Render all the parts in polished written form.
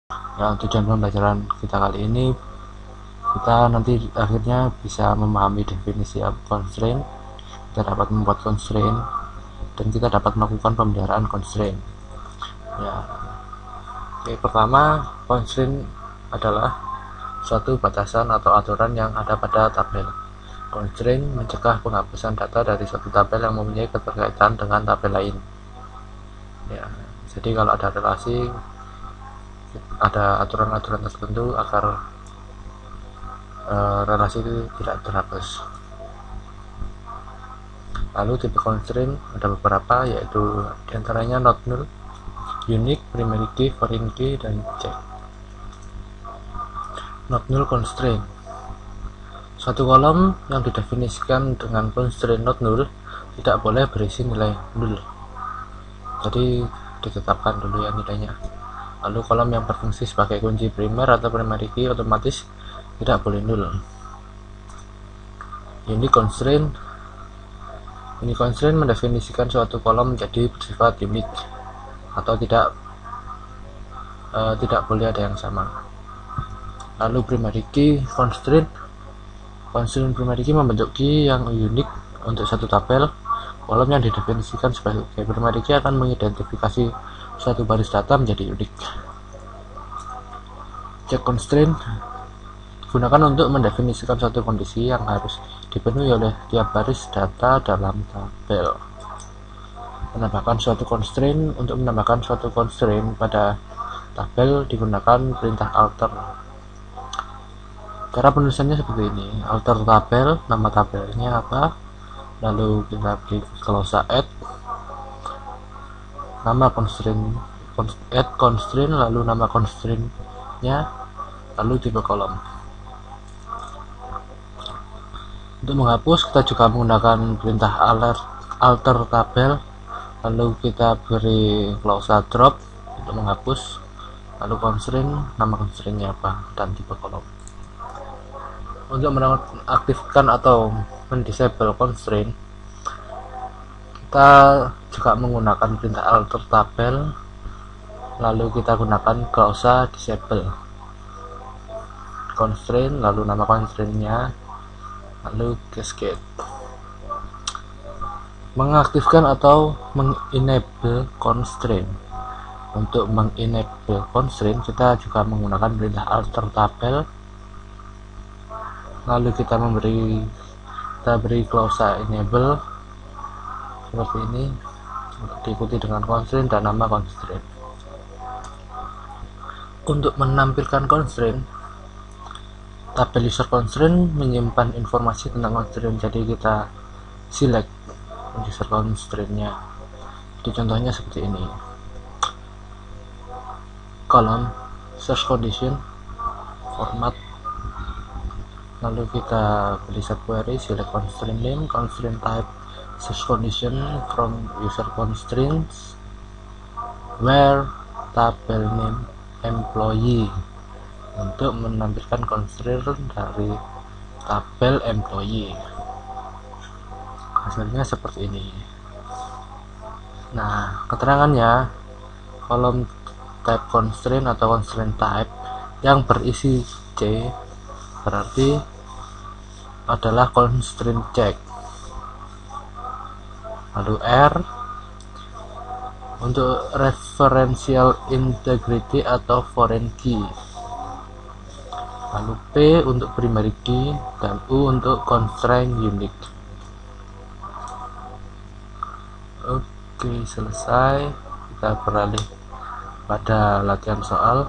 Ya, tujuan pembelajaran kita kali ini, kita nanti akhirnya bisa memahami definisi constraint, kita dapat membuat constraint, dan kita dapat melakukan pemeliharaan constraint. Ya, oke, pertama, constraint adalah suatu batasan atau aturan yang ada pada tabel. Constraint mencegah penghapusan data dari suatu tabel yang mempunyai keterkaitan dengan tabel lain. Ya, jadi kalau ada relasi, ada aturan-aturan tertentu agar relasi itu tidak terhapus. Lalu tipe constraint ada beberapa, yaitu diantaranya not null, unique, primary key, foreign key, dan check. Not null constraint, suatu kolom yang didefinisikan dengan constraint not null tidak boleh berisi nilai null, jadi ditetapkan dulu ya nilainya. Lalu kolom yang berfungsi sebagai kunci primer atau primary key otomatis tidak boleh null. Unique constraint, ini constraint mendefinisikan suatu kolom menjadi bersifat unik atau tidak boleh ada yang sama. Lalu primary key constraint, primary key membentuk key yang unik untuk satu tabel. Kolom yang didefinisikan sebagai primary key akan mengidentifikasi suatu baris data menjadi unik. Check constraint digunakan untuk mendefinisikan suatu kondisi yang harus dipenuhi oleh tiap baris data dalam tabel. Menambahkan suatu constraint, untuk menambahkan suatu constraint pada tabel digunakan perintah alter. Cara penulisannya seperti ini: alter tabel, nama tabelnya apa, lalu kita beri klausa add, nama constraint, add constraint, lalu nama constraintnya, lalu tipe kolom. Untuk menghapus, kita juga menggunakan perintah alter tabel, lalu kita beri klausa drop untuk menghapus, lalu constraint, nama constraintnya apa, dan tipe kolom. Untuk menonaktifkan atau mendisable constraint, kita juga menggunakan perintah alter tabel, lalu kita gunakan klausa disable constraint, lalu nama constraintnya, lalu cascade. Mengaktifkan atau mengenable constraint, untuk mengenable constraint kita juga menggunakan perintah alter tabel, lalu kita beri klausa enable seperti ini, diikuti dengan constraint dan nama constraint. Untuk menampilkan constraint, tabel user constraint menyimpan informasi tentang constraint, jadi kita select user constraintnya. Jadi contohnya seperti ini: kolom search condition, format, lalu kita beri subquery, select constraint name, constraint type, search condition from user constraints, where tabel name employee, untuk menampilkan constraint dari tabel employee. Hasilnya seperti ini. Nah, keterangannya, kolom type constraint atau constraint type yang berisi C berarti adalah constraint check. Lalu R untuk referential integrity atau foreign key, lalu P untuk primary key, dan U untuk constraint unique. Oke, selesai. Kita beralih pada latihan soal.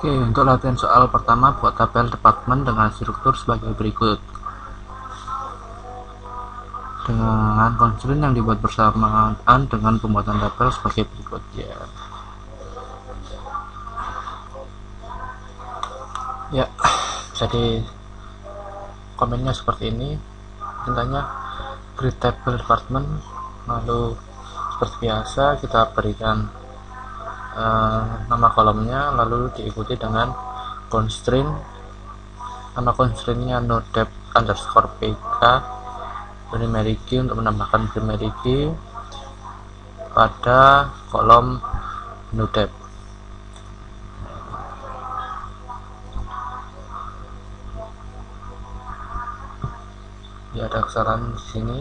Oke, untuk latihan soal pertama, buat tabel departemen dengan struktur sebagai berikut. Dengan constraint yang dibuat bersamaan dengan pembuatan tabel sebagai berikut ya. Ya, jadi komennya seperti ini. Perintahnya create table department, lalu seperti biasa kita berikan nama kolomnya, lalu diikuti dengan constraint, nama constraintnya nodep underscore pk primary key untuk menambahkan primary key pada kolom nodep. Ya, ada kesalahan di sini.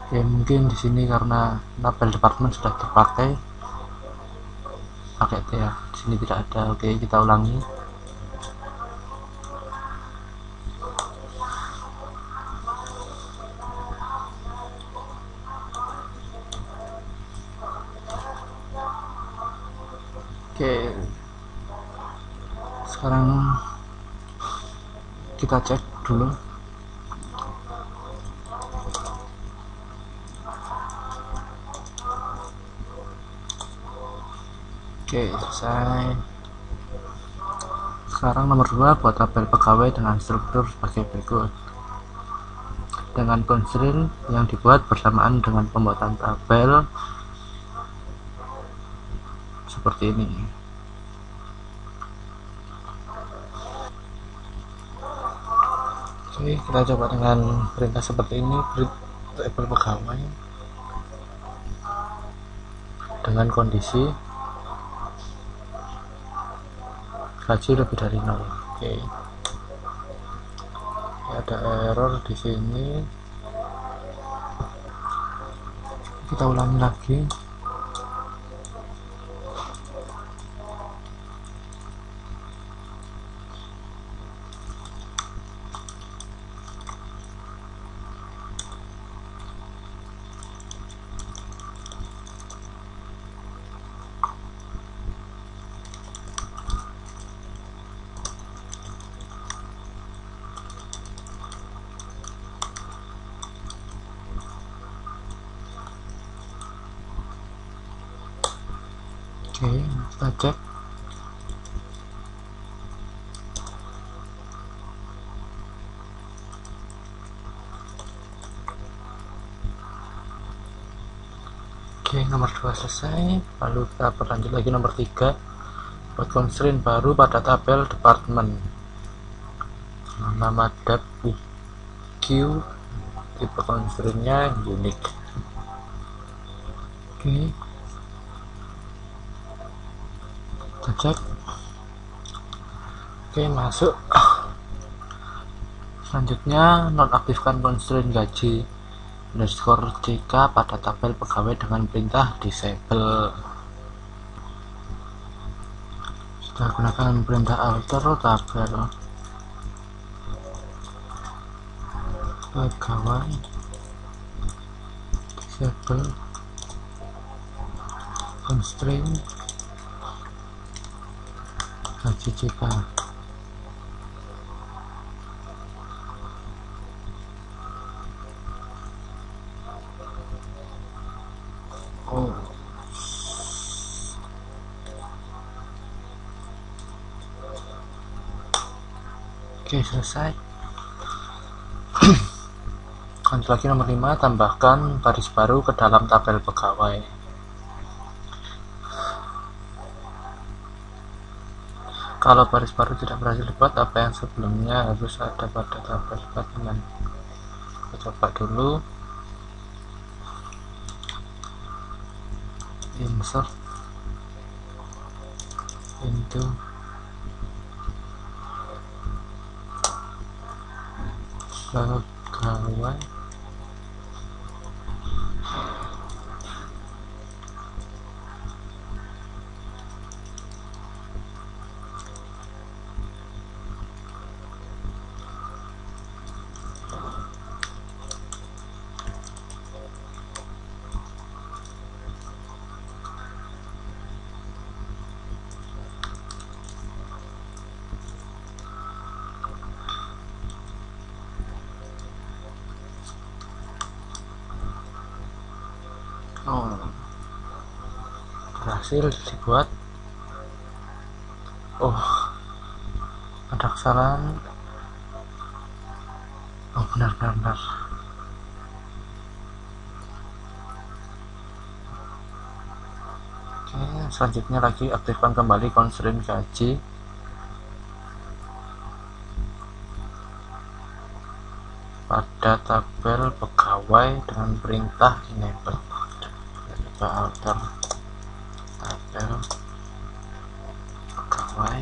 Oke, mungkin di sini karena label department sudah terpakai pakai T ya, di sini tidak ada. Oke, kita ulangi. Oke, sekarang kita cek dulu. Oke, selesai. Sekarang nomor 2, buat tabel pegawai dengan struktur sebagai berikut. Dengan constraint yang dibuat bersamaan dengan pembuatan tabel seperti ini. Oke, kita coba dengan perintah seperti ini, create tabel pegawai dengan kondisi gaji lebih dari 0. Oke. Ada error di sini. Kita ulangi lagi. Oke, kita cek. Oke, nomor 2 selesai. Lalu kita berlanjut lagi nomor 3, buat constraint baru pada tabel department. Nama dep q, tipe constraintnya unique. Oke, kita cek. Oke, masuk. Selanjutnya nonaktifkan constraint gaji underscore ck pada tabel pegawai dengan perintah disable. Kita gunakan perintah alter tabel pegawai disable constraint gaji ck. Oke, selesai. Lanjut lagi nomor 5, tambahkan baris baru ke dalam tabel pegawai. Kalau baris baru tidak berhasil dibuat, apa yang sebelumnya harus ada pada tabel departemen. Kita coba dulu. Insert into pegawai. Berhasil dibuat. Ada kesalahan. Benar. Oke, selanjutnya lagi aktifkan kembali constraint gaji ada tabel pegawai dengan perintah enable. Kita alter tabel pegawai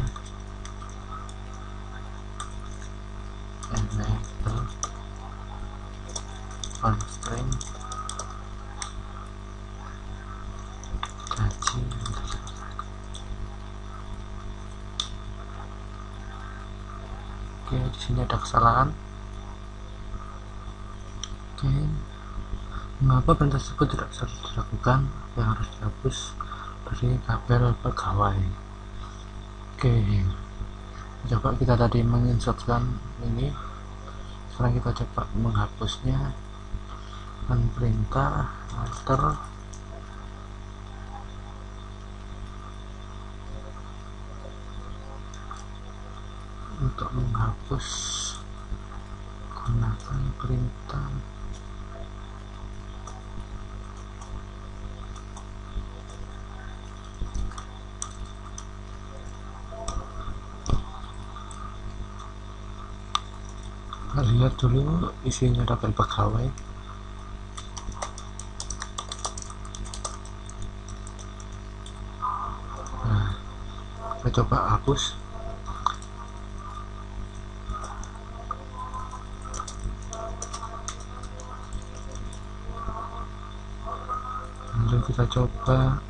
enable constraint gaji. Oke, di sini ada kesalahan. Oke, mengapa perintah tersebut tidak bisa dilakukan? Yang harus dihapus dari tabel pegawai. Oke, coba kita tadi menginsertkan ini, sekarang kita coba menghapusnya dengan perintah alter untuk menghapus gunakan perintah lihat dulu isinya tabel pegawai. Nah, kita coba hapus. Lalu kita coba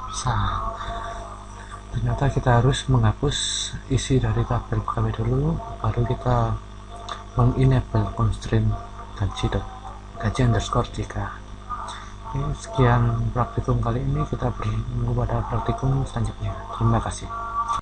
bisa. Ternyata kita harus menghapus isi dari tabel pegawai dulu, baru kita mengenable constraint gaji underscore jika. Oke, sekian praktikum kali ini, kita bertemu pada praktikum selanjutnya. Terima kasih.